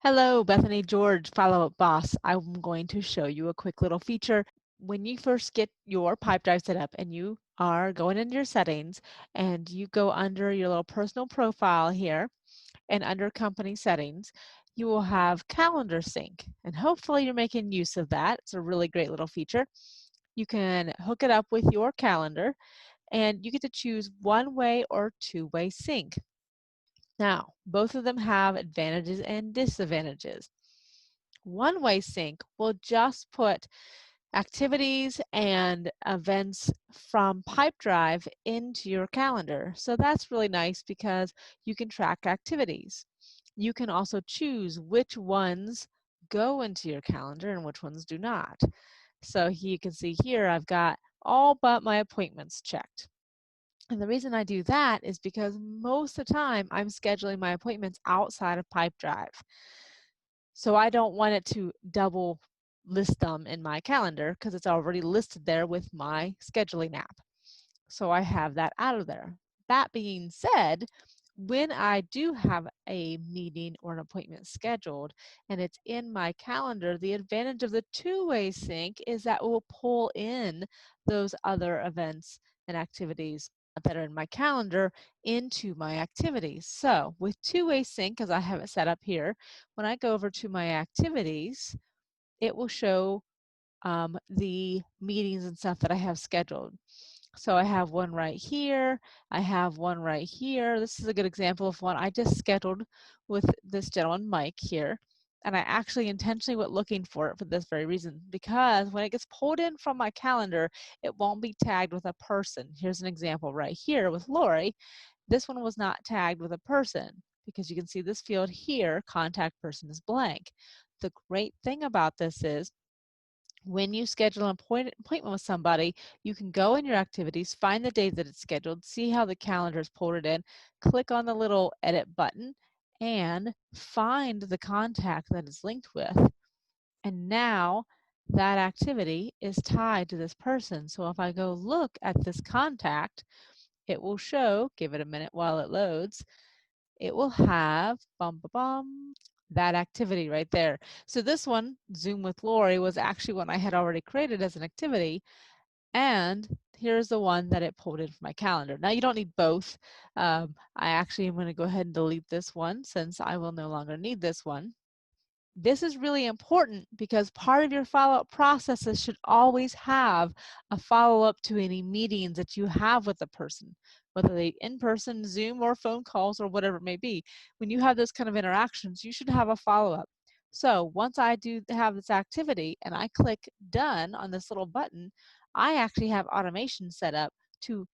Hello, Bethany George, Follow-Up Boss. I'm going to show you a quick little feature. When you first get your Pipedrive set up and you are going into your settings and you go under your little personal profile here and under company settings, you will have calendar sync. And hopefully you're making use of that. It's a really great little feature. You can hook it up with your calendar and you get to choose one-way or two-way sync. Now, both of them have advantages and disadvantages. One-way sync will just put activities and events from Pipedrive into your calendar. So that's really nice because you can track activities. You can also choose which ones go into your calendar and which ones do not. So you can see here I've got all but my appointments checked. And the reason I do that is because most of the time I'm scheduling my appointments outside of Pipedrive. So I don't want it to double list them in my calendar because it's already listed there with my scheduling app. So I have that out of there. That being said, when I do have a meeting or an appointment scheduled and it's in my calendar, the advantage of the two-way sync is that it will pull in those other events and activities that are in my calendar into my activities. So with two-way sync, as I have it set up here, when I go over to my activities, it will show the meetings and stuff that I have scheduled. So I have one right here. I have one right here. This is a good example of one I just scheduled with this gentleman, Mike, here. And I actually intentionally went looking for it for this very reason, because when it gets pulled in from my calendar, it won't be tagged with a person. Here's an example right here with Lori. This one was not tagged with a person because you can see this field here, contact person is blank. The great thing about this is when you schedule an appointment with somebody, you can go in your activities, find the day that it's scheduled, see how the calendar is pulled it in, click on the little edit button, and find the contact that it's linked with. And now that activity is tied to this person. So if I go look at this contact, it will show, give it a minute while it loads, it will have that activity right there. So this one, Zoom with Lori, was actually one I had already created as an activity. And here's the one that it pulled in from my calendar. Now you don't need both. I actually am going to go ahead and delete this one since I will no longer need this one. This is really important because part of your follow-up processes should always have a follow-up to any meetings that you have with the person, whether they in-person, Zoom, or phone calls, or whatever it may be. When you have those kind of interactions, you should have a follow-up. So once I do have this activity and I click done on this little button, I actually have automation set up to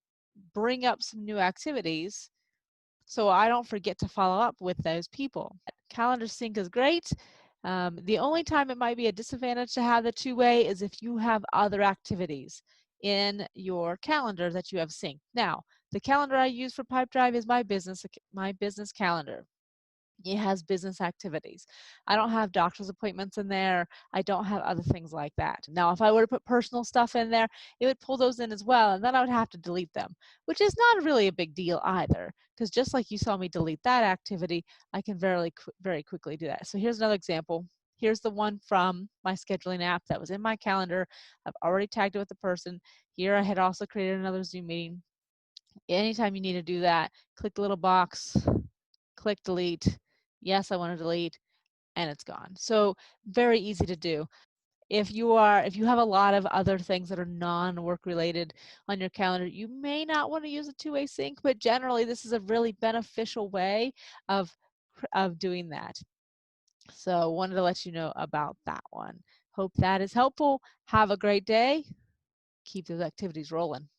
bring up some new activities so I don't forget to follow up with those people. Calendar sync is great. The only time it might be a disadvantage to have the two-way is if you have other activities in your calendar that you have synced. Now, the calendar I use for Pipedrive is my business calendar. It has business activities. I don't have doctor's appointments in there. I don't have other things like that. Now, if I were to put personal stuff in there, it would pull those in as well, and then I would have to delete them, which is not really a big deal either, because just like you saw me delete that activity, I can very quickly do that. So here's another example. Here's the one from my scheduling app that was in my calendar. I've already tagged it with the person. Here I had also created another Zoom meeting. Anytime you need to do that, click the little box, click delete. Yes, I want to delete, and it's gone. So very easy to do. If you have a lot of other things that are non-work related on your calendar, you may not want to use a two-way sync, but generally this is a really beneficial way of doing that. So wanted to let you know about that one. Hope that is helpful. Have a great day. Keep those activities rolling.